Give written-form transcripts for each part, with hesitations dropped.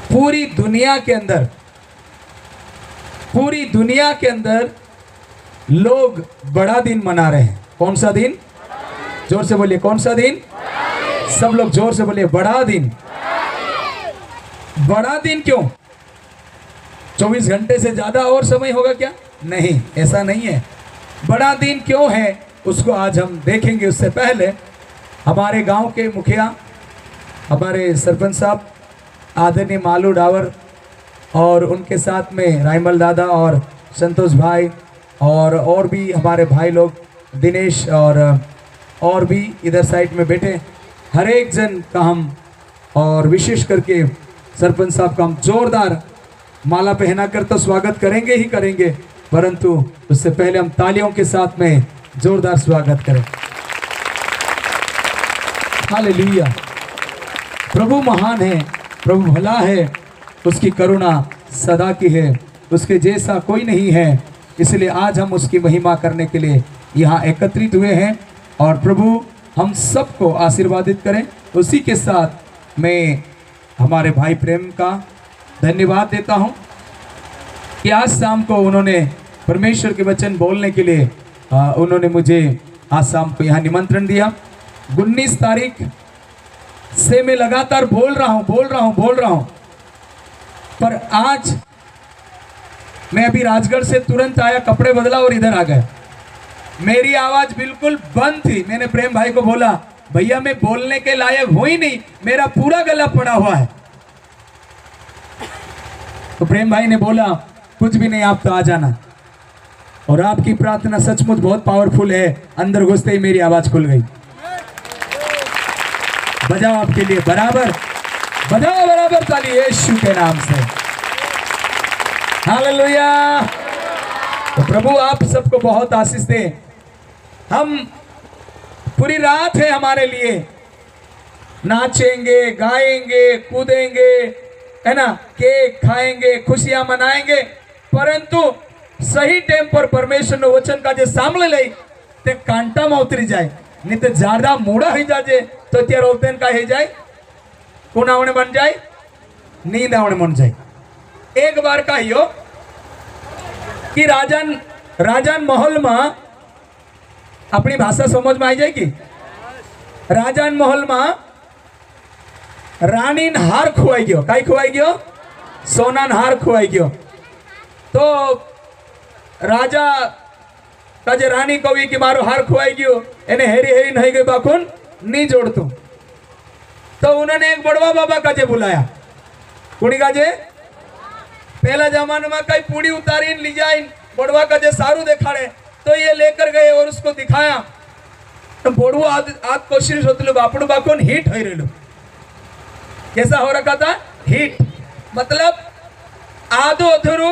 पूरी दुनिया के अंदर लोग बड़ा दिन मना रहे हैं। कौन सा दिन? जोर से बोलिए, कौन सा दिन? सब लोग जोर से बोलिए, बड़ा दिन। बड़ा दिन क्यों? 24 घंटे से ज्यादा और समय होगा क्या? नहीं, ऐसा नहीं है। बड़ा दिन क्यों है उसको आज हम देखेंगे। उससे पहले हमारे गांव के मुखिया, हमारे सरपंच साहब आदरणीय मालू डावर और उनके साथ में राइमल दादा और संतोष भाई और भी हमारे भाई लोग दिनेश और भी इधर साइड में बैठे, हर एक जन का हम और विशेष करके सरपंच साहब का हम जोरदार माला पहनाकर तो स्वागत करेंगे ही करेंगे, परंतु उससे पहले हम तालियों के साथ में जोरदार स्वागत करें। हालेलुया। प्रभु महान है, प्रभु भला है, उसकी करुणा सदा की है, उसके जैसा कोई नहीं है। इसलिए आज हम उसकी महिमा करने के लिए यहाँ एकत्रित हुए हैं और प्रभु हम सबको आशीर्वादित करें। उसी के साथ मैं हमारे भाई प्रेम का धन्यवाद देता हूँ कि आज शाम को उन्होंने परमेश्वर के वचन बोलने के लिए उन्होंने मुझे आज शाम को यहाँ निमंत्रण दिया। 19 तारीख से मैं लगातार बोल रहा हूँ, पर आज मैं अभी राजगढ़ से तुरंत आया, कपड़े बदला और इधर आ गया। मेरी आवाज बिल्कुल बंद थी। मैंने प्रेम भाई को बोला, भैया मैं बोलने के लायक हूं ही नहीं, मेरा पूरा गला पड़ा हुआ है। तो प्रेम भाई ने बोला, कुछ भी नहीं, आप तो आ जाना। और आपकी प्रार्थना सचमुच बहुत पावरफुल है। अंदर घुसते ही मेरी आवाज खुल गई। बजाओ आपके लिए बराबर, बजाओ बराबर ताली यीशु के नाम से। हालेलुया। तो प्रभु आप सबको बहुत आशीष दे। हम पूरी रात है हमारे लिए, नाचेंगे, गाएंगे, कूदेंगे, है ना, केक खाएंगे, खुशियां मनाएंगे, परंतु सही टाइम पर परमेश्वर नो वचन का जे सामने ले ते कांटा में उतरी जाए, नहीं तो ज्यादा मूड़ा ही जाजे तो त्यार औतेन का ही जाए, कौन आवने बन जाए, नींद आवने बन जाए। एक बार का ही हो कि राजान महल में, अपनी भाषा समझ में आई जाएगी, राजान महल में रानी हार खुवाई गयो। कई खुवाई गयो? सोना हार खुवाई गयो। तो राजा का जे रानी कही कि मारो हार खुवाई गयो, एने हेरी हेरी नहीं गई बाकुन नहीं जोड़तू। तो उन्होंने एक बड़वा बाबा का जे बुलाया। कुड़ी का जे पहला जमाने में कई पूड़ी उतारी ली जाए, बड़वा का जे सारू दिखाड़े, तो ये लेकर गए और उसको दिखाया। तो बड़वो आद कोशिश होती बापड़ू बाकुन हिट हो रही। कैसा हो रखा था? हिट मतलब आधो अधूरू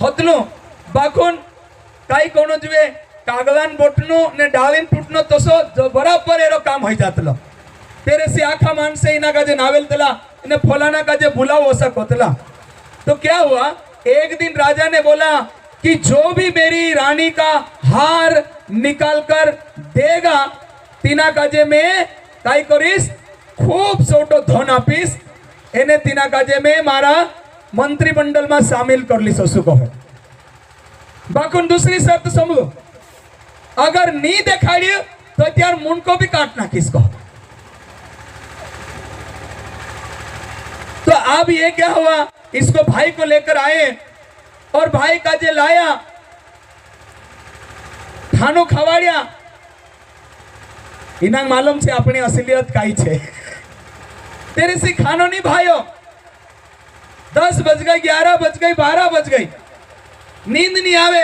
होतलू बाकुन कई कोनो जुए कागवान बोटनु ने डालिन टूटनो तो सो जो बराबर एरो काम हो जातलो। तेरे से आखा मान से इना का जे नावेल तला इन्हें फलाना का जे बुलाओ हो सकोतला। तो क्या हुआ, एक दिन राजा ने बोला कि जो भी मेरी रानी का हार निकाल कर देगा, तीना काजे में काई करीस, खूब सोटो धन आपीस, एने तीना काजे में मारा मंत्रिमंडल में शामिल कर ली ससु को है। बाकुन दूसरी शर्त समझो, अगर नहीं दिखाई तो त्यार मुंड को भी काटना किसको। तो अब ये क्या हुआ, इसको भाई को लेकर आए और भाई का जे लाया, खानो खवाड़िया। इना मालूम छे अपनी असलियत काई छे। तेरे से खानो नहीं भाइयो, 10 बज गई, 11 बज गई, 12 बज गई, नींद नहीं आवे।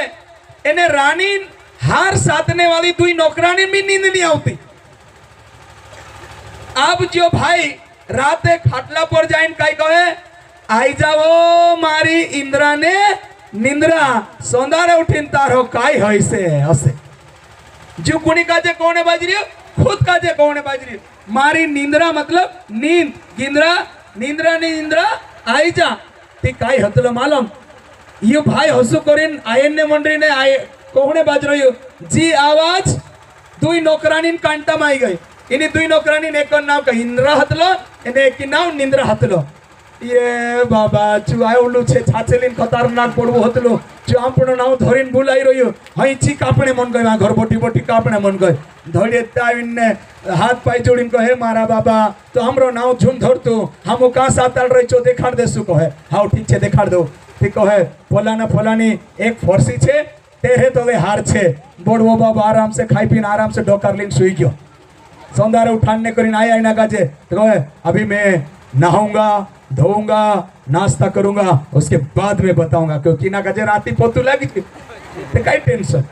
एने रानी हार साधने वाली दुई नौकरानी भी नींद नहीं आती। अब जो भाई राते खाटला पर जाइन काई कहे, आई जाओ मारी इंद्रा ने निंद्रा, सौंदारे उठीन तारो काई होई से हसे। जो कुणी काजे कोने बाज रही, खुद काजे कोने बाज रही। मारी निंद्रा मतलब नींद, गिंद्रा निंद्रा नी निंद्रा आई जा ती काई हतलो मालूम। यो भाई हसु करीन आयन ने मंडरी ने आए कोने बाज रही जी आवाज दुई नौकरानी कांटा में आई गई। इन्हीं दुई नौकरानी ने एक नाम का इंद्रा हतलो, इन्हें एक नाम निंद्रा हतलो। ये बाबा चुआवलु छे छाचेलिन खतरनाक पड़बो हतलो चु आपनो नाउ धरिन बुलाई रह्यो हई छि कापणे मन गय घर बोटी बोटी कापणे मन गय धड़े ताविन ने हाथ पाई जोड़िन कहे मारा बाबा तो हमरो नाउ झुन धरतु हमो का साताल रही छो देखाड़ देसु कहे हाउ ठीक छे देखाड़ दो ठीक कहे फलाना फलानी एक फरसी छे तेरे तो वे हार छे बड़वो बाबा आराम से खाई पीन आराम से डोकर लिन सुई गयो सौंदर्य उठाने करीन आया इना काजे तो कहे अभी मैं नहाऊंगा धोऊंगा नाश्ता करूंगा उसके बाद में बताऊंगा क्योंकि ना काजे राती पोतू लगी थी तो कई टेंशन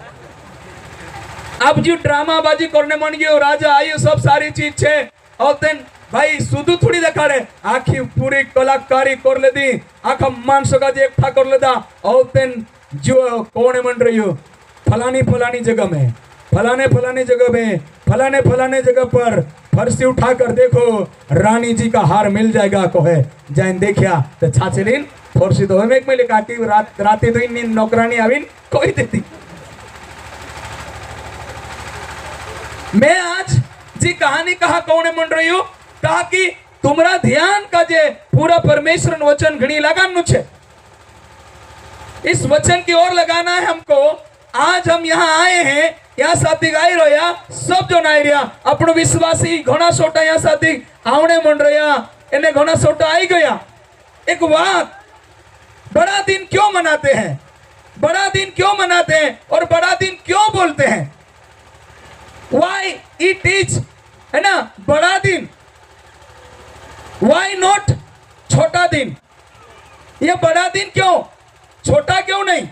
अब जो ड्रामाबाजी करने मन गयो राजा आयु सब सारी चीज छे और तेन भाई सुधु थोड़ी देखा रे आखी पूरी कलाकारी कर ले दी आखा मानसो का जे एकठा कर लेदा और तेन जो कौन मन रही हो फलानी फलानी जगह में फलाने जगह पर फरसी उठाकर देखो रानी जी का हार मिल जाएगा कहे जैन देखिया तो छाछलिन फरसी तो एक में लिखा कि राती तो इन नौकरानी आविन कोई देती मैं आज जी कहानी कहा कौन मन रही हूं कहा कि तुम्हारा ध्यान का जे पूरा परमेश्वर वचन घनी लगानु छे इस वचन की ओर लगाना है हमको आज हम यहाँ आए हैं यहाँ साथी गाई रहा सब जो नाई रहा अपनो विश्वासी घना सोटा यहाँ साथी आवने मन रहा इन्हें घना सोटा आई गया एक बात बड़ा दिन क्यों मनाते हैं बड़ा दिन क्यों मनाते हैं और बड़ा दिन क्यों बोलते हैं वाई इट इज है ना बड़ा दिन वाई नॉट छोटा दिन ये बड़ा दिन क्यों छोटा क्यों नहीं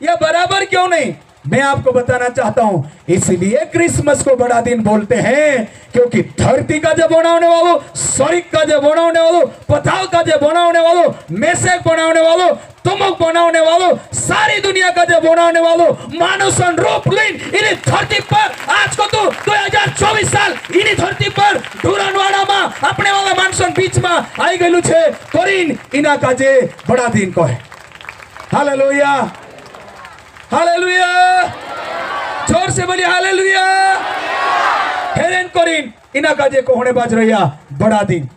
या बराबर क्यों नहीं मैं आपको बताना चाहता हूं इसलिए क्रिसमस को बड़ा दिन बोलते हैं क्योंकि धरती का जो बनाने वालों स्वर्ग का जो बनाने वालों पताल का जो बनाने वालों मेसेक बनाने वालों तुमुक बनाने वालों सारी दुनिया का जो बनाने वालों मानुषन रूप लीन इन्हीं धरती पर आज को तो 2024 साल इन्हीं धरती पर ढूरनवाड़ा में अपने वाला मानुषन बीच में आई गलू छे कोरिन इना का जे बड़ा दिन को है हालेलुया हालेलुया जोर से बोलिए हालेलुया हेरेन कोरिन इना का जे को होने बाज रहा बड़ा दिन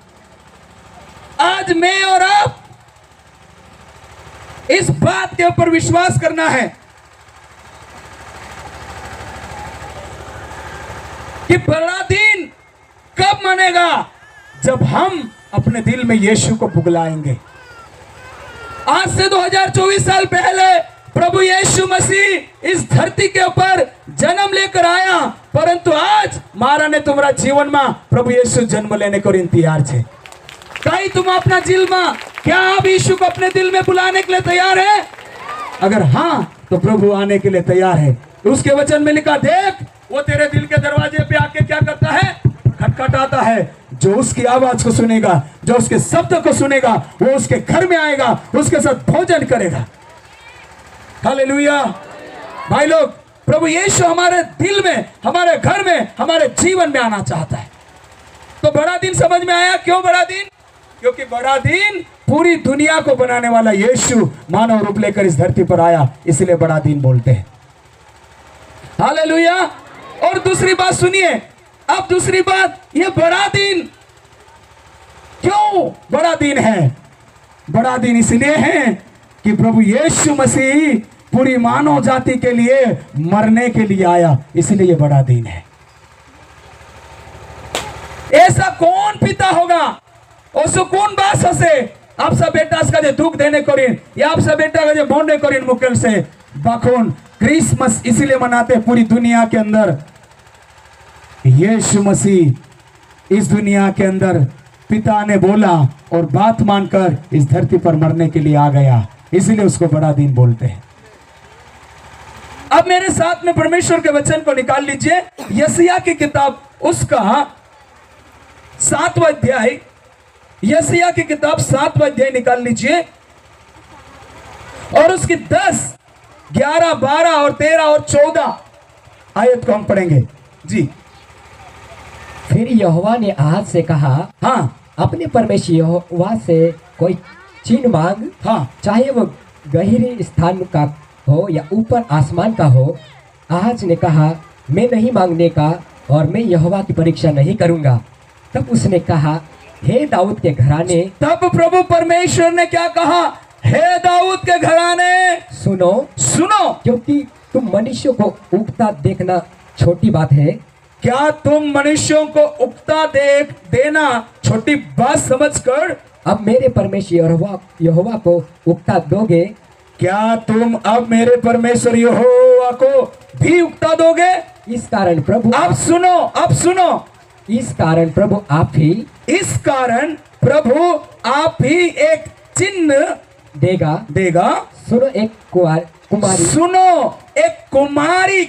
आज मैं और आप इस बात के ऊपर विश्वास करना है कि बड़ा दिन कब मनेगा जब हम अपने दिल में यीशु को पुगलाएंगे आज से 2024 साल पहले प्रभु यीशु मसीह इस धरती के ऊपर जन्म लेकर आया परंतु आज मारा ने तुम्हारा जीवन में प्रभु यीशु जन्म लेने को तैयार छे कई तुम अपना दिल में क्या आप यीशु को अपने दिल में बुलाने के लिए तैयार है अगर हाँ तो प्रभु आने के लिए तैयार है उसके वचन में लिखा देख वो तेरे दिल के दरवाजे पे आके क्या करता है खटखटाता है जो उसकी आवाज को सुनेगा जो उसके शब्द को सुनेगा वो उसके घर में आएगा उसके साथ भोजन करेगा हालेलुया भाई लोग प्रभु यीशु हमारे दिल में हमारे घर में हमारे जीवन में आना चाहता है तो बड़ा दिन समझ में आया क्यों बड़ा दिन क्योंकि बड़ा दिन पूरी दुनिया को बनाने वाला यीशु मानव रूप लेकर इस धरती पर आया इसलिए बड़ा दिन बोलते हैं हालेलुया और दूसरी बात सुनिए अब दूसरी बात ये बड़ा दिन क्यों बड़ा दिन है बड़ा दिन इसलिए है कि प्रभु यीशु मसीह पूरी मानव जाति के लिए मरने के लिए आया इसलिए ये बड़ा दिन है ऐसा कौन पिता होगा उसको कौन बात से आप सब बेटा का जो दुख देने करीन या आप सब बेटा का जो बोंडे करीन मुकेल से बाखोन क्रिसमस इसलिए मनाते हैं पूरी दुनिया के अंदर यीशु मसीह इस दुनिया के अंदर पिता ने बोला और बात मानकर इस धरती पर मरने के लिए आ गया इसलिए उसको बड़ा दिन बोलते हैं अब मेरे साथ में परमेश्वर के वचन को निकाल लीजिए यशायाह की किताब उसका 7वां अध्याय यशायाह की किताब 7वां अध्याय निकाल लीजिए और उसकी 10, 11, 12 और 13 और 14 आयत को हम पढ़ेंगे जी। फिर यहोवा ने आज से कहा हाँ अपने परमेश्वर यहोवा से कोई चिन्ह मांग हाँ चाहे वो गहरे स्थान का हो या ऊपर आसमान का हो। आज ने कहा मैं नहीं मांगने का और मैं यहोवा की परीक्षा नहीं करूंगा। तब उसने कहा हे दाऊद के घराने, तब प्रभु परमेश्वर ने क्या कहा? हे दाऊद के घराने सुनो, सुनो। क्योंकि तुम मनुष्यों को उगता देखना छोटी बात है, क्या तुम मनुष्यों को उगता देना छोटी बात समझकर अब मेरे परमेश्वर यहोवा को उगता दोगे? क्या तुम अब मेरे परमेश्वर यहोवा को भी उगता दोगे? इस कारण प्रभु अब सुनो, अब सुनो। इस कारण प्रभु आप ही इस कारण प्रभु आप ही एक चिन्ह देगा। सुनो, एक कुमारी सुनो, एक कुमारी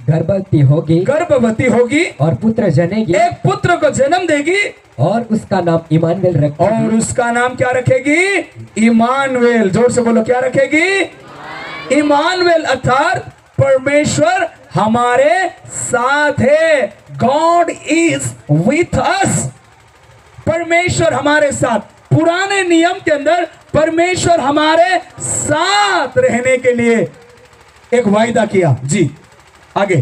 गर्भवती होगी और पुत्र जनेगी, एक पुत्र को जन्म देगी और उसका नाम इमानुएल रखेगी। और उसका नाम क्या रखेगी? इमानुएल। जोर से बोलो, क्या रखेगी? इमानुएल, अर्थात परमेश्वर हमारे साथ है। God is with us. परमेश्वर हमारे साथ। पुराने नियम के अंदर परमेश्वर हमारे साथ रहने के लिए एक वायदा किया। जी आगे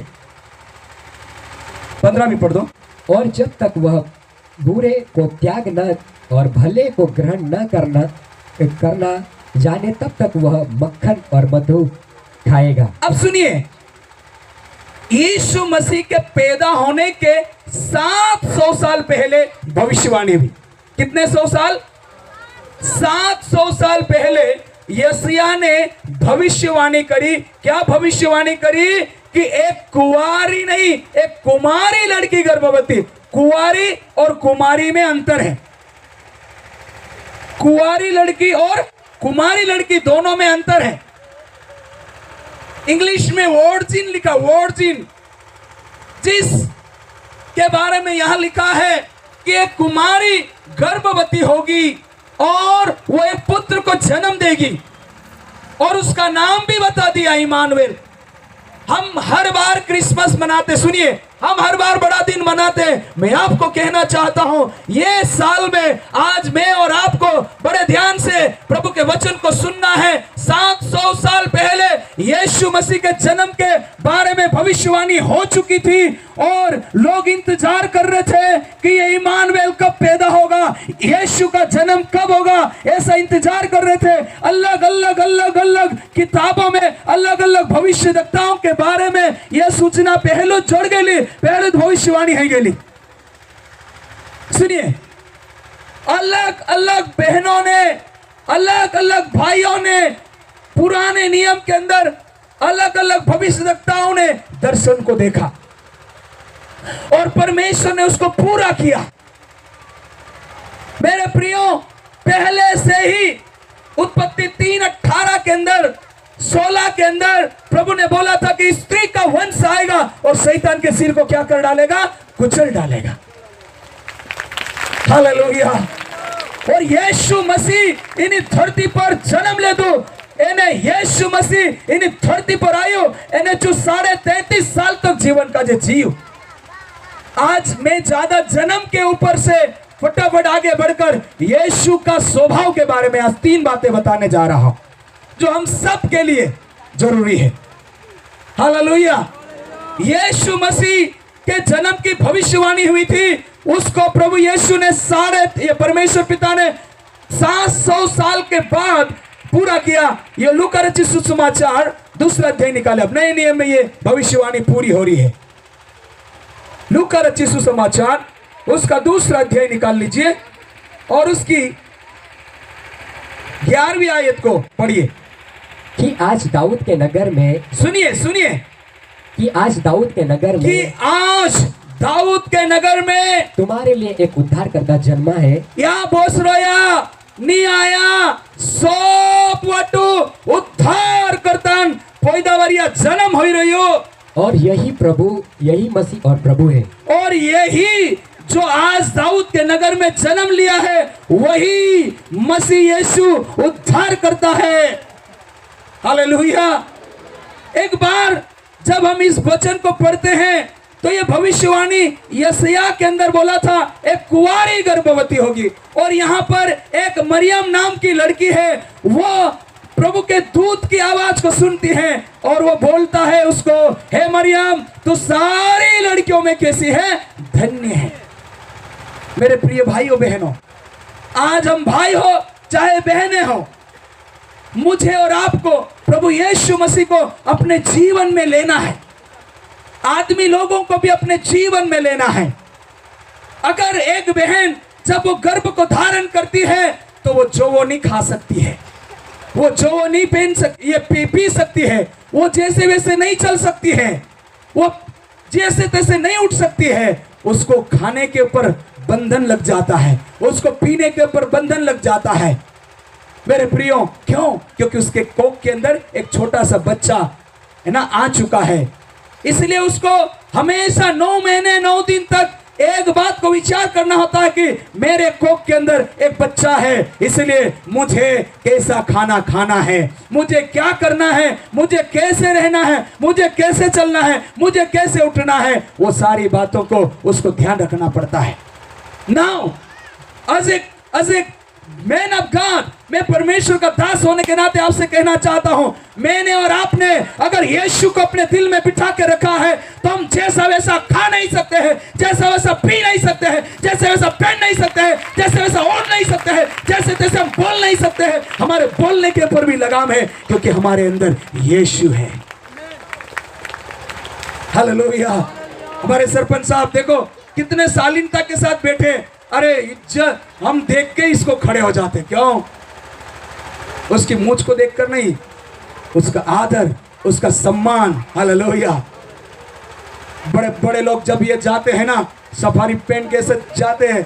15 भी पढ़ दो। और जब तक वह बुरे को त्याग न और भले को ग्रहण न करना जाने, तब तक वह मक्खन और मधु खाएगा। अब सुनिए, यीशु मसीह के पैदा होने के 700 साल पहले भविष्यवाणी हुई। कितने 100 साल? 700 साल पहले यशायाह ने भविष्यवाणी करी। क्या भविष्यवाणी करी? कि एक कुंवारी नहीं, एक कुमारी लड़की गर्भवती। कुंवारी और कुमारी में अंतर है। कुंवारी लड़की और कुमारी लड़की दोनों में अंतर है। इंग्लिश में वर्जिन लिखा, वर्जिन, जिस के बारे में यहां लिखा है कि एक कुमारी गर्भवती होगी और वो एक पुत्र को जन्म देगी और उसका नाम भी बता दिया, इमानुएल। हम हर बार क्रिसमस मनाते, सुनिए, हम हर बार बड़ा दिन मनाते हैं। मैं आपको कहना चाहता हूं, ये साल में आज मैं और आपको बड़े ध्यान से प्रभु के वचन को सुनना है। 700 साल पहले यीशु मसीह के जन्म के बारे में भविष्यवाणी हो चुकी थी और लोग इंतजार कर रहे थे कि ये इमानुएल कब पैदा होगा, यीशु का जन्म कब होगा, ऐसा इंतजार कर रहे थे। अलग अलग किताबों में अलग अलग भविष्यवक्ताओं के बारे में यह सूचना पहले जोड़ गई, पहले भविष्यवाणी है गेली। सुनिए, अलग अलग बहनों ने, अलग अलग भाइयों ने पुराने नियम के अंदर अलग अलग भविष्यवक्ताओं ने दर्शन को देखा और परमेश्वर ने उसको पूरा किया। मेरे प्रियो, पहले से ही उत्पत्ति 3:18 के अंदर 16 के अंदर प्रभु ने बोला था कि स्त्री का वंश आएगा और शैतान के सिर को क्या कर डालेगा? कुचल डालेगा। हालेलुया। और यीशु मसीह इन धरती पर जन्म ले दो, इन्हें यीशु मसीह इन धरती पर आयो, इन्हें जो 33.5 साल तक जीवन का जो जीव। आज मैं ज्यादा जन्म के ऊपर से फटाफट आगे बढ़कर यीशु का स्वभाव के बारे में आज 3 बातें बताने जा रहा हूं जो हम सब के लिए जरूरी है। हालेलुया। यीशु मसीह के जन्म की भविष्यवाणी हुई थी, उसको प्रभु यीशु ने परमेश्वर पिता ने 700 साल के बाद पूरा किया। ये लूका रचित सुसमाचार 2 अध्याय निकाले। अब नए नियम में ये भविष्यवाणी पूरी हो रही है। लूका रचित सुसमाचार उसका 2 अध्याय निकाल लीजिए और उसकी 11वीं आयत को पढ़िए। कि आज दाऊद के नगर में, सुनिए, कि आज दाऊद के नगर में, कि आज दाऊद के नगर में तुम्हारे लिए एक उद्धारकर्ता जन्मा है। या बोस रोया नहीं आया, सोप वाटू उद्धार करतन पैदावारिया जन्म हो रही हो। और यही मसीह और प्रभु है। और यही जो आज दाऊद के नगर में जन्म लिया है, वही मसीह यीशु उद्धार करता है। हालेलुया। एक बार जब हम इस वचन को पढ़ते हैं तो ये भविष्यवाणी यशायाह के अंदर बोला था, एक कुंवारी गर्भवती होगी। और यहाँ पर एक मरियम नाम की लड़की है, वो प्रभु के दूत की आवाज को सुनती है और वो बोलता है उसको, हे मरियम, तू सारी लड़कियों में कैसी है? धन्य है। मेरे प्रिय भाइयों बहनों, आज हम भाई हो चाहे बहनें हो, मुझे और आपको प्रभु यीशु मसीह को अपने जीवन में लेना है। आदमी लोगों को भी अपने जीवन में लेना है। अगर एक बहन जब वो गर्भ को धारण करती है तो वो नहीं खा सकती है, वो नहीं पहन सकती, ये पी सकती है, वो जैसे वैसे नहीं चल सकती है, वो जैसे तैसे नहीं उठ सकती है। उसको खाने के ऊपर बंधन लग जाता है, उसको पीने के ऊपर बंधन लग जाता है। मेरे प्रियो, क्यों? क्योंकि उसके कोख के अंदर एक छोटा सा बच्चा है ना आ चुका है। इसलिए उसको हमेशा 9 महीने 9 दिन तक एक बात को विचार करना होता है कि मेरे कोख के अंदर एक बच्चा है, इसलिए मुझे कैसा खाना खाना है, मुझे क्या करना है, मुझे कैसे रहना है, मुझे कैसे चलना है, मुझे कैसे उठना है, वो सारी बातों को उसको ध्यान रखना पड़ता है। Now as a man of God, मैं परमेश्वर का दास होने के नाते आपसे कहना चाहता हूं, मैंने और आपने अगर यीशु को अपने दिल में बिठा के रखा है तो हम जैसा वैसा खा नहीं सकते हैं, जैसा वैसा पी नहीं सकते हैं, जैसे वैसा पहन नहीं सकते हैं, जैसे वैसा ओढ़ नहीं सकते हैं, जैसे तैसे हम बोल नहीं सकते हैं। हमारे बोलने के ऊपर भी लगाम है क्योंकि हमारे अंदर यीशु है। हालेलुया। हमारे सरपंच साहब देखो कितने शालीनता के साथ बैठे। अरे इज्जत, हम देख के इसको खड़े हो जाते। क्यों? उसकी मूंछ को देखकर नहीं, उसका आदर, उसका सम्मान। हालेलुया। बड़े बड़े लोग जब ये जाते हैं ना, सफारी पहन के से जाते हैं,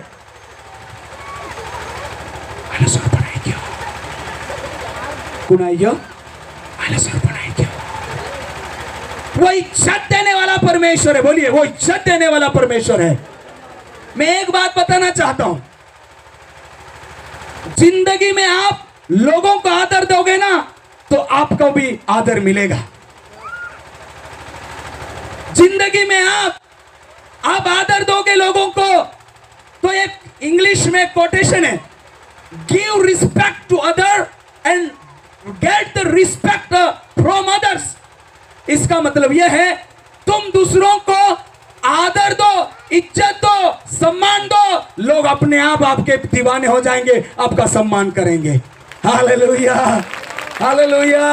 वो इज्जत देने वाला परमेश्वर है। बोलिए, वो इज्जत देने वाला परमेश्वर है। मैं एक बात बताना चाहता हूं, जिंदगी में आप लोगों को आदर दोगे ना तो आपको भी आदर मिलेगा। जिंदगी में आप आदर दोगे लोगों को तो एक इंग्लिश में कोटेशन है, give respect to other and get the respect from others. इसका मतलब यह है, तुम दूसरों को आदर दो, इज्जत दो, सम्मान दो, लोग अपने आप आपके दीवाने हो जाएंगे, आपका सम्मान करेंगे। Hallelujah, hallelujah.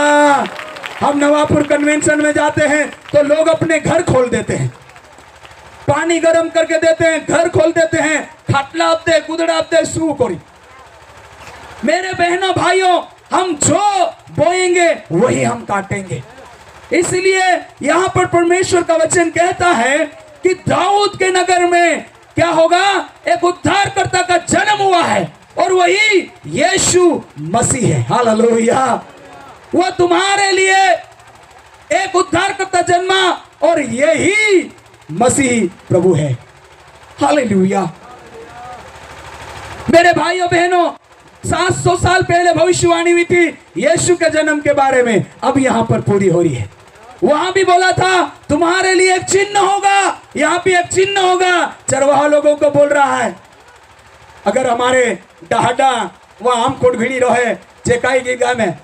हम नवापुर कन्वेंशन में जाते हैं तो लोग अपने घर खोल देते हैं, पानी गर्म करके देते हैं, घर खोल देते हैं, खाटला आपते, कुदड़ा आपते, सू कोरी। मेरे बहनों भाइयों, हम जो बोएंगे वही हम काटेंगे। इसलिए यहां पर परमेश्वर का वचन कहता है कि दाऊद के नगर में क्या होगा, एक उद्धारकर्ता का जन्म हुआ है और वही यीशु मसीह है। हालेलुया। वह तुम्हारे लिए एक उद्धारकर्ता जन्मा और यही मसीह प्रभु है। हालेलुया। मेरे भाइयों बहनों, 700 साल पहले भविष्यवाणी हुई थी यीशु के जन्म के बारे में, अब यहां पर पूरी हो रही है। वहां भी बोला था तुम्हारे लिए एक चिन्ह होगा, यहां भी एक चिन्ह होगा। चरवाहा लोगों को बोल रहा है, अगर हमारे डहाडा वह आम कोट भिड़ी रहे चेकाई की गाय में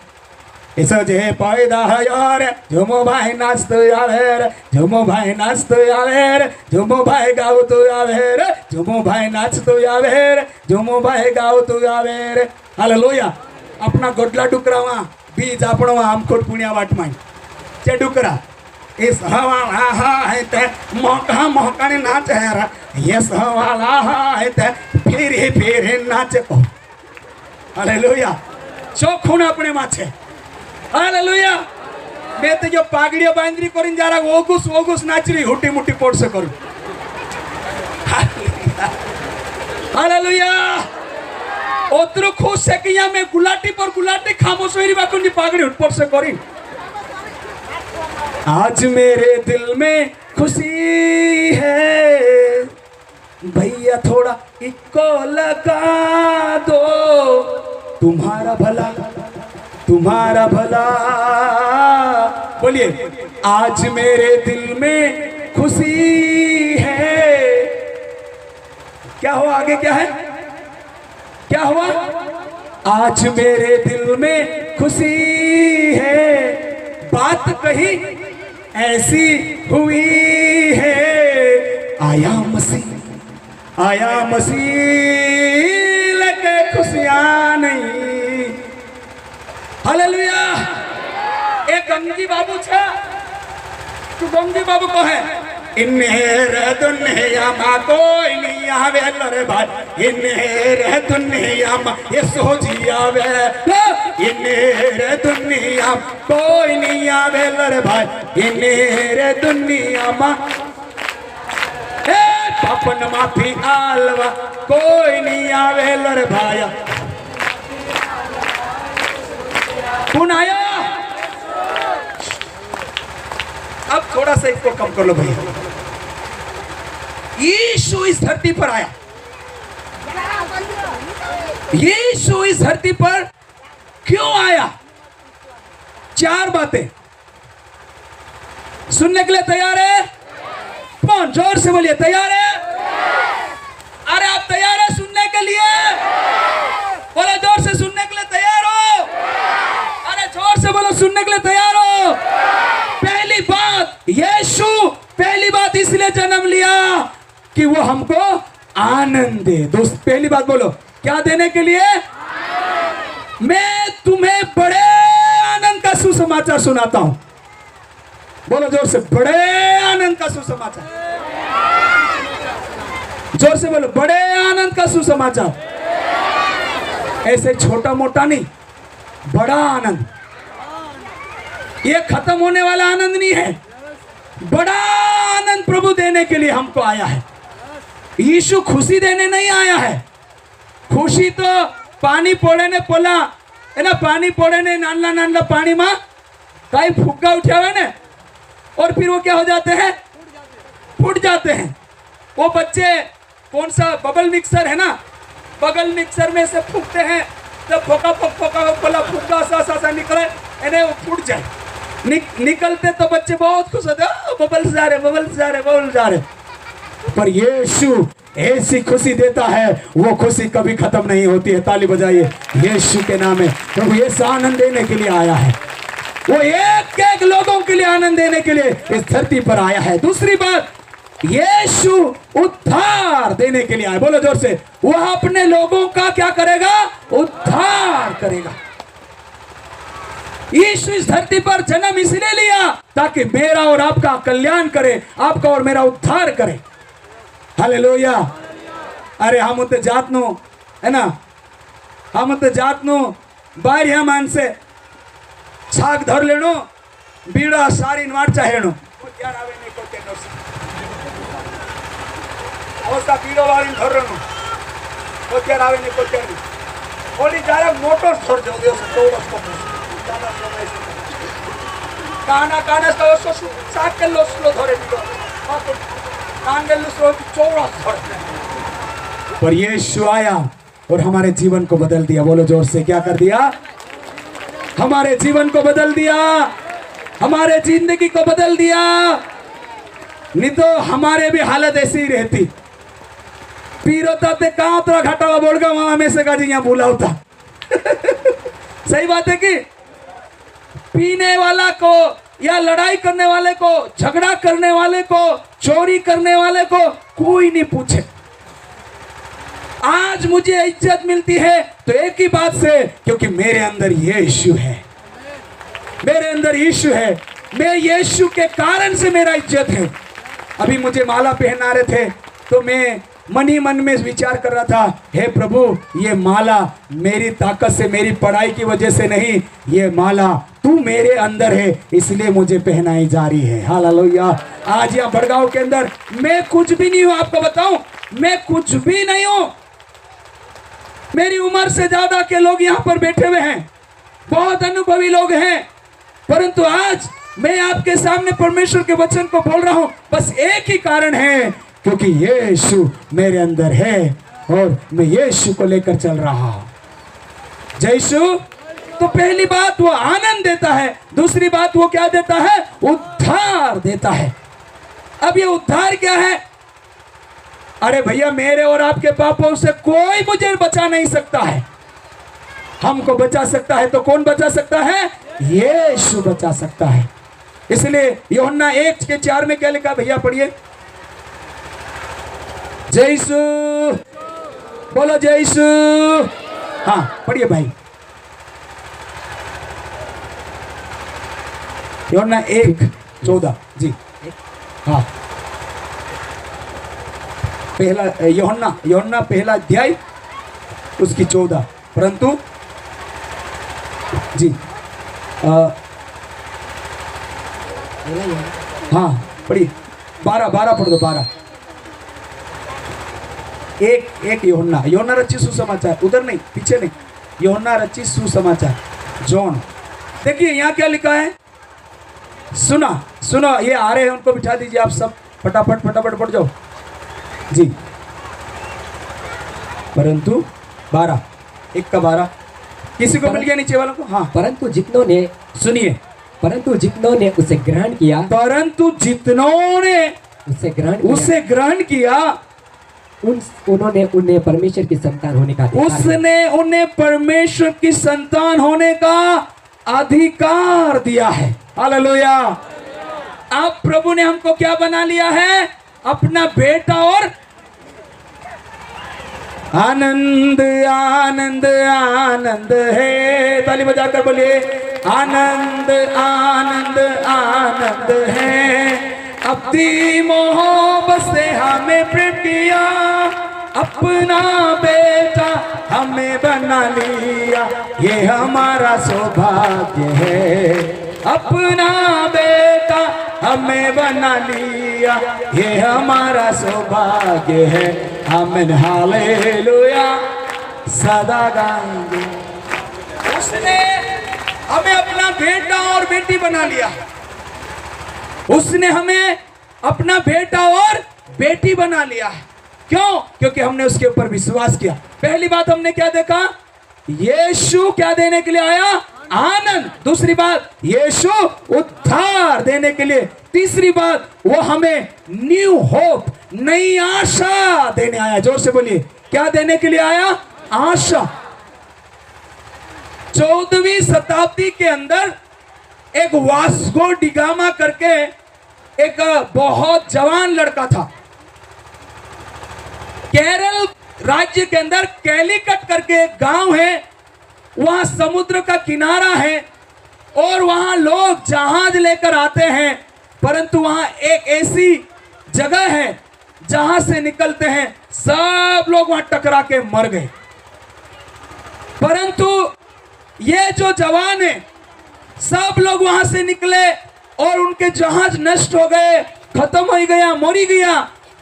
ऐसा जे पैदा है यार, झुमो भाई नाचतो आवे रे, झुमो भाई नाचतो आवे रे, झुमो भाई गावतो आवे रे, झुमो भाई नाचतो आवे रे, झुमो भाई गावतो आवे रे। हालेलुया। अपना गोडला डुकरावा बीज आपणवा आमकोट पुण्या वाटमाई चे डुकरा इस हवाला है ते मोका मोकाने नाच है रा, ये हवाला है ते फिर नाच को। हालेलुया। चोखुन अपने माछे। हालेलुया। मैं तो जो पागड़िया बांधरी करीन जरा ओगुस नाचरी हुटी मुटी पोट से करूं। हालेलुया। ओतरो खुश है कि मैं गुलाटी पर गुलाटी खामोश मेरी बाकुन की पागड़ी हुट से करी। आज मेरे दिल में खुशी है, भैया थोड़ा इको लगा दो, तुम्हारा भला तुम्हारा भला। बोलिए, आज मेरे दिल में खुशी है। क्या हुआ? आगे क्या है? क्या हुआ? आज मेरे दिल में खुशी है, बात कही ऐसी हुई है, आया मसीह आया मसीह लेके खुशियां नहीं। हालेलुया। एक गंगी बाबू छा, तू गंगी बाबू को है इन्हेर दुनिया मा कोई नहीं आवे रे भाई, इन्हेर दुनिया मा ये सोची आवे, इन्हेर दुनिया कोई नहीं आवे रे भाई, इन्हेर दुनिया मा पापन माफी आलवा कोई नहीं आवे रे भाई। कौन आया? अब थोड़ा सा इसको कम कर लो भैया। यीशु इस धरती पर आया। यीशु इस धरती पर क्यों आया? 4 बातें सुनने के लिए तैयार है? कौन जोर से बोलिए तैयार है? अरे आप तैयार है सुनने के लिए? बोलो जोर से, सुनने के लिए तैयार हो? अरे जोर से बोलो, सुनने के लिए तैयार हो? पहली बात, यीशु पहली बात इसलिए जन्म लिया कि वो हमको आनंद दे। दोस्त पहली बात बोलो, क्या देने के लिए? मैं तुम्हें बड़े आनंद का सुसमाचार सुनाता हूं। बोलो जोर से, बड़े आनंद का सुसमाचार। जोर से बोलो, बड़े आनंद का सुसमाचार। ऐसे छोटा मोटा नहीं, बड़ा आनंद। ये खत्म होने वाला आनंद नहीं है, बड़ा आनंद प्रभु देने के लिए हमको आया है। यीशु खुशी देने नहीं आया है। खुशी तो पानी पोड़े ने पोला है ना, पानी पोड़े ने नानला नानला पानी में कई फुग्गा उठावे ने, और फिर वो क्या हो जाते हैं? फूट जाते हैं। वो बच्चे कौन सा बबल मिक्सर है ना, बबल मिक्सर में से फूकते हैं तो फोका फोका फुग्गा सा निकले, इन्हें वो फूट जाए। निकलते तो बच्चे बहुत खुश होते, बबल्स जा रहे, बबल्स जा रहे, बबल्स जा रहे। पर यीशु ऐसी खुशी देता है, वो खुशी कभी खत्म नहीं होती है। ताली बजाइए यीशु के नाम में। प्रभु यीशु आनंद देने के लिए आया है। वो एक एक लोगों के लिए आनंद देने के लिए इस धरती पर आया है। दूसरी बात, यीशु उद्धार देने के लिए आया। बोलो जोर से, वह अपने लोगों का क्या करेगा? उद्धार करेगा। यीशु इस धरती पर जन्म इसलिए लिया ताकि मेरा और आपका कल्याण करे, आपका और मेरा उद्धार करे। हालेलुया। अरे हम तो जात नो है ना, हम तो जात नो बाहर मान से छाक धर लेनो, बीड़ा सारी नवार चाहेनो, क्या रावे नहीं को तेनो से ओसा बीड़ो वाली धर लेनो, वो क्या रावे नहीं को तेनो ओली जारा मोटर छोड़ दो दियो से तो उसको ज्यादा समय से काना तो उसको छाक के लो स्लो धरे बीड़ो कान के लो स्लो चौड़ा धरते। पर यीशु आया और हमारे जीवन को बदल दिया। बोलो जोर से, क्या कर दिया? हमारे जीवन को बदल दिया, हमारे जिंदगी को बदल दिया। नहीं तो हमारे भी हालत ऐसी ही रहती। पीरोता ते कहाँ तो घाटा बोलगा वहां में से गाजी यहाँ बुलाओ था। सही बात है कि पीने वाला को या लड़ाई करने वाले को, झगड़ा करने वाले को, चोरी करने वाले को कोई नहीं पूछे। आज मुझे इज्जत मिलती है तो एक ही बात से, क्योंकि मेरे अंदर यीशु है, मेरे अंदर यीशु है। मैं यीशु के कारण से मेरा इज्जत है। अभी मुझे माला पहना रहे थे तो मैं मन ही मन में विचार कर रहा था, हे प्रभु ये माला मेरी ताकत से, मेरी पढ़ाई की वजह से नहीं, ये माला तू मेरे अंदर है इसलिए मुझे पहनाई जा रही है। हालेलुया। आज यहाँ बड़गांव के अंदर मैं कुछ भी नहीं हूँ, आपको बताऊं मैं कुछ भी नहीं हूँ। मेरी उम्र से ज्यादा के लोग यहाँ पर बैठे हुए हैं, बहुत अनुभवी लोग हैं, परंतु आज मैं आपके सामने परमेश्वर के वचन को बोल रहा हूं बस एक ही कारण है, क्योंकि यीशु मेरे अंदर है और मैं यीशु को लेकर चल रहा हूं। जय यीशु। तो पहली बात वो आनंद देता है, दूसरी बात वो क्या देता है? उद्धार देता है। अब ये उद्धार क्या है? अरे भैया मेरे और आपके पापों से कोई मुझे बचा नहीं सकता है। हमको बचा सकता है तो कौन बचा सकता है? यीशु बचा सकता है। इसलिए यूहन्ना 1:4 में क्या लिखा भैया पढ़िए। जय यीशु, बोलो जय यीशु। हाँ पढ़िए भाई। यूहन्ना 1:14 जी। हाँ पहला यूहन्ना पहला अध्याय उसकी 14, परंतु जी हाँ पढ़िए 12 पढ़ दो 12। एक यूहन्ना रचित सुसमाचार, उधर नहीं पीछे नहीं, यूहन्ना रचित सुसमाचार जॉन। देखिए यहाँ क्या लिखा है, सुनो ये आ रहे हैं, उनको बिठा दीजिए आप सब, फटाफट पढ़ जाओ जी। परंतु 12 1 का 12 किसी को मिल गया नीचे वालों को? हाँ परंतु जितनों ने, सुनिए, परंतु जितनों ने उसे ग्रहण किया, परंतु जितनों ने उसे ग्रहण किया उन्होंने उन्हें परमेश्वर की संतान होने का अधिकार उसने उन्हें परमेश्वर की संतान होने का अधिकार दिया है। हालेलुया। अब प्रभु ने हमको क्या बना लिया है? अपना बेटा। और आनंद आनंद आनंद है, ताली बजाकर बोलिए, आनंद आनंद आनंद है। अपनी मोहब्बत से हमें प्रेम किया, अपना बेटा हमें बना लिया, ये हमारा सौभाग्य है। अपना बेटा हमें बना लिया, ये हमारा सौभाग्य है। आमीन हालेलुया, सदा गाएंगे। उसने हमें अपना बेटा और बेटी बना लिया, उसने हमें अपना बेटा और बेटी बना लिया। क्यों? क्योंकि हमने उसके ऊपर विश्वास किया। पहली बात हमने क्या देखा? यीशु क्या देने के लिए आया? आनंद। दूसरी बात, यीशु उद्धार देने के लिए। तीसरी बात, वो हमें न्यू होप, नई आशा देने आया। जोर से बोलिए, क्या देने के लिए आया? आशा। 14वीं शताब्दी के अंदर एक वास्को डिगामा करके एक बहुत जवान लड़का था। केरल राज्य के अंदर कैलीकट करके एक गांव है, वहां समुद्र का किनारा है और वहां लोग जहाज लेकर आते हैं, परंतु वहां एक ऐसी जगह है जहां से निकलते हैं सब लोग वहां टकरा के मर गए। परंतु ये जो जवान है, सब लोग वहां से निकले और उनके जहाज नष्ट हो गए, खत्म हो गया, मरी गया।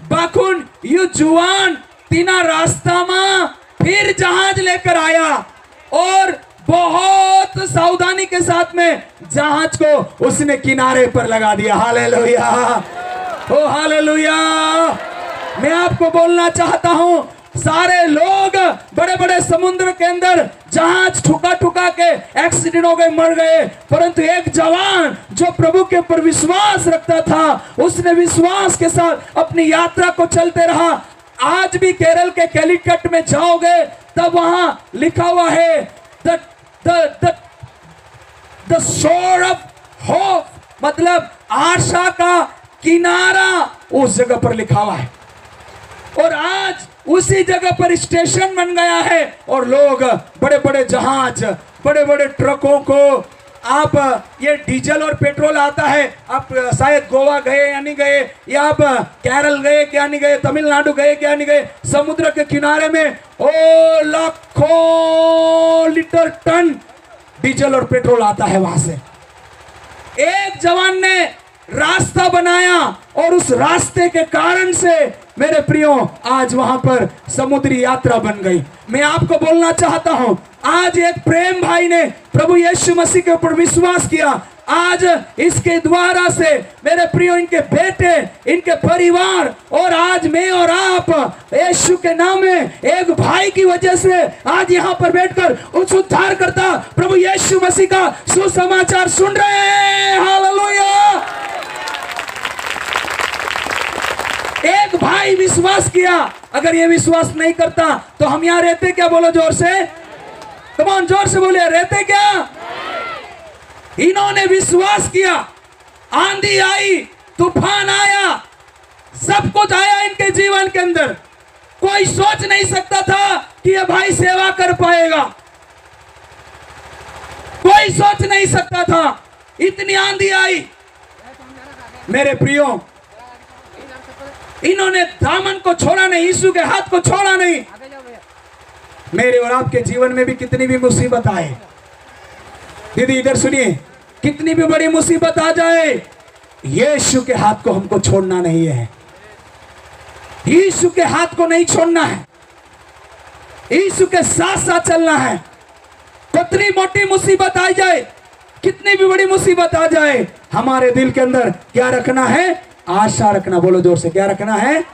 बाखुन यू जुआन तीना रास्ता में फिर जहाज लेकर आया और बहुत सावधानी के साथ में जहाज को उसने किनारे पर लगा दिया। हालेलुया, ओ हालेलुया। मैं आपको बोलना चाहता हूं, सारे लोग बड़े बड़े समुद्र के अंदर जहाज ठुका के एक्सीडेंट हो गए, मर गए, परंतु एक जवान जो प्रभु के ऊपर विश्वास रखता था, उसने विश्वास के साथ अपनी यात्रा को चलते रहा। आज भी केरल के कैलीकट में जाओगे तब वहां लिखा हुआ है द शोर ऑफ होप, मतलब आशा का किनारा उस जगह पर लिखा हुआ है। और आज उसी जगह पर स्टेशन बन गया है और लोग बड़े बड़े जहाज, बड़े बड़े ट्रकों को, आप ये डीजल और पेट्रोल आता है, आप शायद गोवा गए या नहीं गए, या आप केरल गए क्या नहीं गए, तमिलनाडु गए क्या नहीं गए, समुद्र के किनारे में ओ लाखों लीटर टन डीजल और पेट्रोल आता है वहां से। एक जवान ने रास्ता बनाया और उस रास्ते के कारण से मेरे प्रियो आज वहां पर समुद्री यात्रा बन गई। मैं आपको बोलना चाहता हूं, आज एक प्रेम भाई ने प्रभु यीशु मसीह के ऊपर विश्वास किया। आज इसके द्वारा से मेरे प्रियो, इनके बेटे, इनके परिवार और आज मैं और आप यीशु के नाम में एक भाई की वजह से आज यहाँ पर बैठकर उस उद्धार करता प्रभु यीशु मसीह का सुसमाचार सुन रहे हैं। हालेलुया। एक भाई विश्वास किया, अगर ये विश्वास नहीं करता तो हम यहाँ रहते क्या? बोलो जोर से, कम ऑन, जोर से बोलिए, रहते क्या? इन्होंने विश्वास किया, आंधी आई, तूफान आया, सब कुछ आया इनके जीवन के अंदर, कोई सोच नहीं सकता था कि ये भाई सेवा कर पाएगा, कोई सोच नहीं सकता था। इतनी आंधी आई मेरे प्रियो, इन्होंने दामन को छोड़ा नहीं, यीशु के हाथ को छोड़ा नहीं। मेरे और आपके जीवन में भी कितनी भी मुसीबत आए, दीदी इधर सुनिए, कितनी भी बड़ी मुसीबत आ जाए, यीशु के हाथ को हमको छोड़ना नहीं है। यीशु के हाथ को नहीं छोड़ना है, यीशु के साथ साथ चलना है। कितनी मोटी मुसीबत आ जाए, कितनी भी बड़ी मुसीबत आ जाए, हमारे दिल के अंदर क्या रखना है? आशा रखना। बोलो जोर से, क्या रखना है?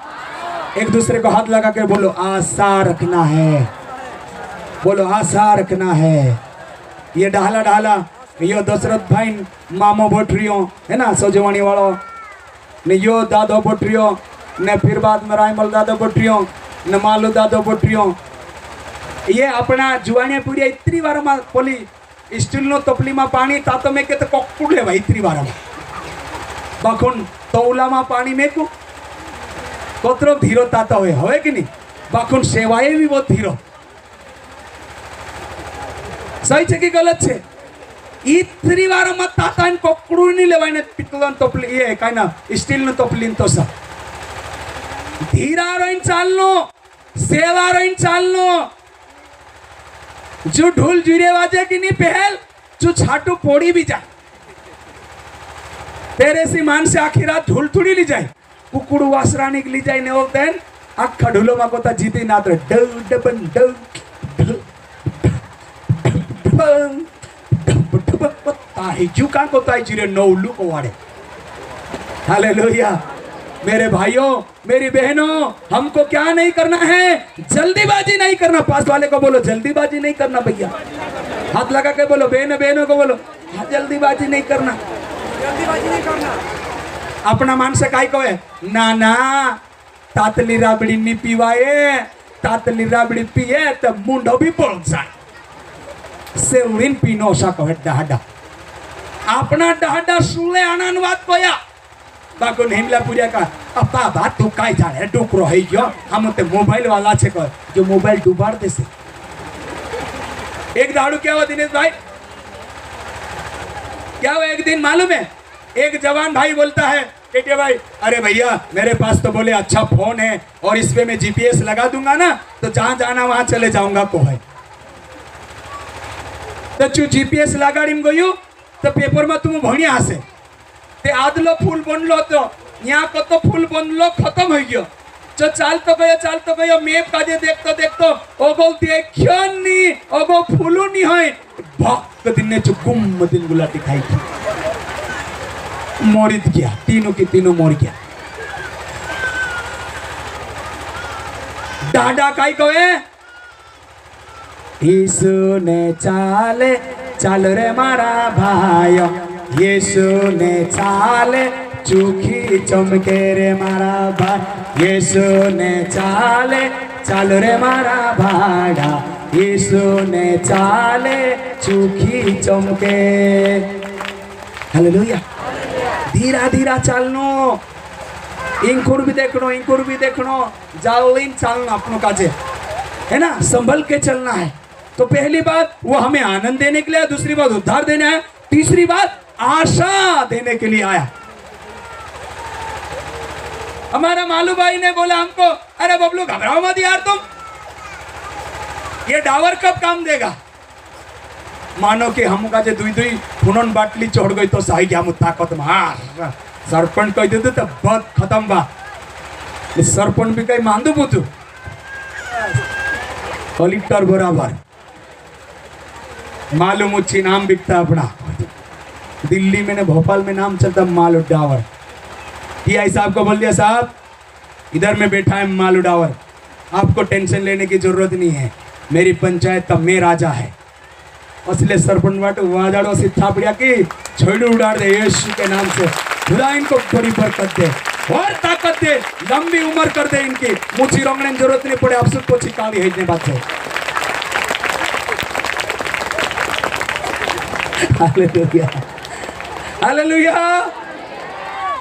एक दूसरे को हाथ लगा कर बोलो, आशा रखना है। बोलो, आशा रखना है। ये ढाला ढाला यो दशरथ भाई मामो बोटरियो है ना, सौजवानी वालों ने यो दादो बोटरियो ने, फिर बाद में रायमल दादो बोटरियो ने, मालू दादो बोटरियो। ये अपना जुआने पूरी इतनी बार में पोली स्टील नो तपली में पानी तातो में के तो कोकुड़ ले भाई इतनी बार में बाखुन तौला में पानी में को कोतरो धीरो ताता होए कि नहीं, बाखुन सेवाएं भी बहुत धीरो। सही है कि गलत है? इतनी बार मत ताता इन कोकुड़ नहीं लेवाय ने पितलन तपली ये काय ना स्टील नो तपली तो सब धीरा रोइन चालनो, सेवा रोइन चालनो। जो ढोल जुरे बाजे की नहीं पहल, जो छाटू पोड़ी भी जाए, तेरे सी मान से आखिर रात ढोल थोड़ी ली जाए, कुकुड़ू वासरा निकली जाए ने वो देन आखा ढोलो मा कोता जीती ना तो डल डबन डल ताही जुका कोता जिरे नौलू को वाड़े। हालेलुया। मेरे भाइयों, मेरी बहनों, हमको क्या नहीं करना है? जल्दीबाजी नहीं करना। पास वाले को बोलो, जल्दीबाजी नहीं करना भैया। हाथ लगा के बोलो, बहनों को बोलो, हाँ जल्दीबाजी नहीं करना, जल्दीबाजी नहीं करना। अपना मान से काय को है ना ना, तातली राबड़ी नहीं पीवाए, तातली राबड़ी पिए तो मुंडो भी बोल जाए, सेवरिन पीनो सा को है डहाडा। अपना डहाडा सुले आनंद बात कोया बाको नेमला पूजा का अपा बात तू काय जाने डुकरो है जो हम ते मोबाइल वाला छे को जो मोबाइल डुबाड़ दे से। एक दाड़ू क्या हुआ दिनेश भाई, क्या हुआ एक दिन मालूम है? एक जवान भाई बोलता है बेटे भाई, अरे भैया मेरे पास तो बोले अच्छा फोन है और इस पे मैं जीपीएस लगा दूंगा ना तो जहां जाना वहां चले जाऊंगा को है। तो चू जीपीएस लगाड़ी में गयो तो पेपर में तुम भणिया हसे ते आदलो फूल बनलो तो यहाँ को तो फूल बनलो खत्म हो गयो। जो चाल तो गयो मैप काजे देखतो ओगो देखियो नी ओगो फूलो नी होय भक्त दिन ने चुकुम दिन गुला दिखाई थी मोरित गया, तीनों की तीनों मोर गया। डाडा काई कोए यीशु ने चाले चल रे मारा भाइयों, यीशु ने चाले चूखी चमके रे मारा भाई, यीशु ने चाले चल रे मारा भाड़ा, यीशु ने चाले चूखी चमके। हालेलुया। धीरा धीरा चलनो, इंकुर भी देखनो, जालिन चलना अपनों काजे है ना, संभल के चलना है। तो पहली बात वो हमें आनंद देने के लिए, दूसरी बात उद्धार देने आया, तीसरी बात आशा देने के लिए आया। हमारा मालू भाई ने बोला हमको, अरे बबलू घबराओ मत यार तुम, ये डावर कब काम देगा। मानो कि हम का जे दुई फुनन बाटली चढ़ गई तो सही हम ताकत मार सरपंच कह देते तो बहुत खत्म बा। सरपंच भी कहीं मांदू पूछू कलेक्टर बराबर मालूम उच्छी नाम बिकता अपना। दिल्ली में ने भोपाल में नाम चलता मालू डावर। टीआई साहब को बोल दिया साहब इधर में बैठा है मालू डावर, आपको टेंशन लेने की जरूरत नहीं है, मेरी पंचायत का मैं राजा है। असले सरपंच वाट वाजाड़ो से थापड़िया की छोड़ी उड़ाड़ दे यीशु के नाम से। खुदा इनको बड़ी बरकत दे और ताकत दे, लंबी उम्र कर दे इनकी, मुझी रोंगने की जरूरत नहीं पड़े। अफसर को छिकावी है इतने बात है। Hallelujah, hallelujah.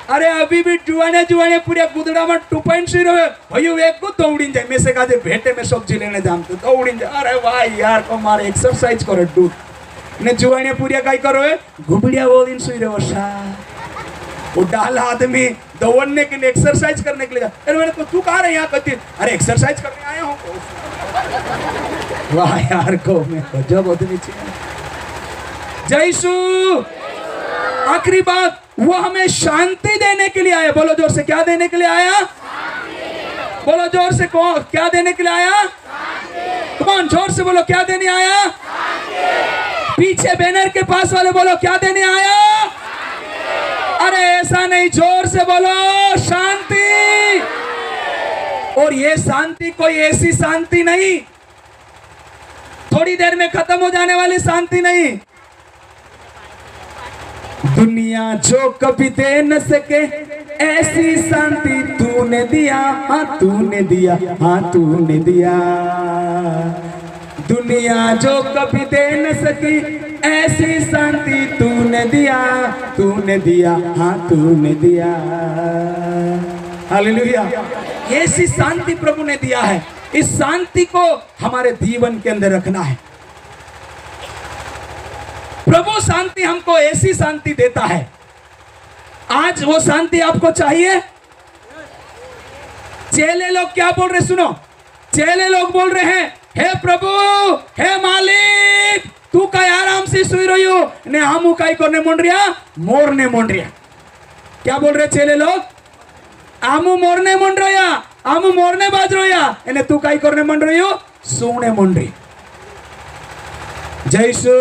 अरे अभी भी जुआने जुआने पूरे गुदड़ा में टुपाइन सी रहे भयो एक को दौड़ी जाए में से काजे भेटे में सब्जी लेने जामते दौड़ी जाए अरे वाह यार को मारे एक्सरसाइज करे डू ने जुआने पूरे काई करो है घुबड़िया वो दिन सुई रहे सा वो डाल आदमी दौड़ने के लिए एक्सरसाइज करने के लिए अरे मैंने तो तू कहाँ रहे यहाँ कहती अरे एक्सरसाइज करने आया हूँ वाह यार को मैं जब आदमी जयसु आखिरी बात वो हमें शांति देने के लिए आया बोलो जोर से क्या देने के लिए आया बोलो जोर से कौन क्या देने के लिए आया कौन जोर से बोलो क्या देने आया पीछे बैनर के पास वाले बोलो क्या देने आया अरे ऐसा नहीं जोर से बोलो शांति और ये शांति कोई ऐसी शांति नहीं थोड़ी देर में खत्म हो जाने वाली शांति नहीं दुनिया जो कभी दे न सके ऐसी शांति तूने दिया हाँ तूने दिया हाँ तूने दिया दुनिया जो कभी दे न सकी ऐसी शांति तूने दिया हाँ तूने दिया हालेलुया ऐसी शांति प्रभु ने दिया है इस शांति को हमारे जीवन के अंदर रखना है प्रभु शांति हमको ऐसी शांति देता है आज वो शांति आपको चाहिए चेले लोग क्या बोल रहे सुनो चेले लोग बोल रहे हैं हे प्रभु हे मालिक तू का आराम से सुई रही हो ने हमू काई करने मोंड्रिया मोरने मोंड्रिया क्या बोल रहे चेले लोग आमू मोरने मोंड रहा आमू मोरने बाज रहा इन्हें तू काई करने मोंड रही हो सोने मोंड्री जयसु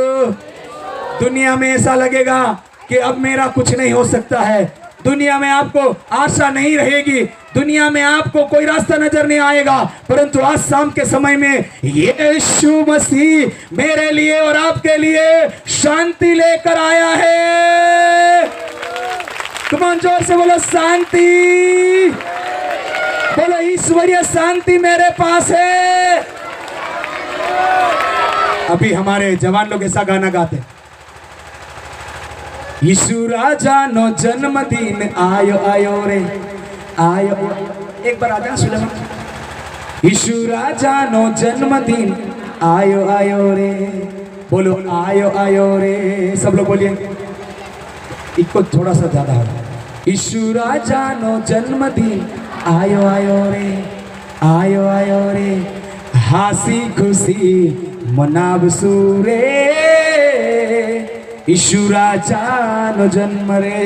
दुनिया में ऐसा लगेगा कि अब मेरा कुछ नहीं हो सकता है दुनिया में आपको आशा नहीं रहेगी दुनिया में आपको कोई रास्ता नजर नहीं आएगा परंतु आज शाम के समय में यीशु मसीह मेरे लिए और आपके लिए शांति लेकर आया है तुम जोर से बोलो शांति बोलो ईश्वरीय शांति मेरे पास है अभी हमारे जवान लोग ऐसा गाना गाते यीशु राजा नो जन्मदिन आयो आयो रे आयो एक बार आजा सुलेमान यीशु राजा नो जन्मदिन आयो आयो रे बोलो आयो आयो रे सब लोग बोलिए इसको थोड़ा सा ज्यादा हो यीशु राजा नो जन्मदिन आयो आयो रे आयो आयो रे हासी खुशी मनाव सूरे यीशु राजा नो जन्म रे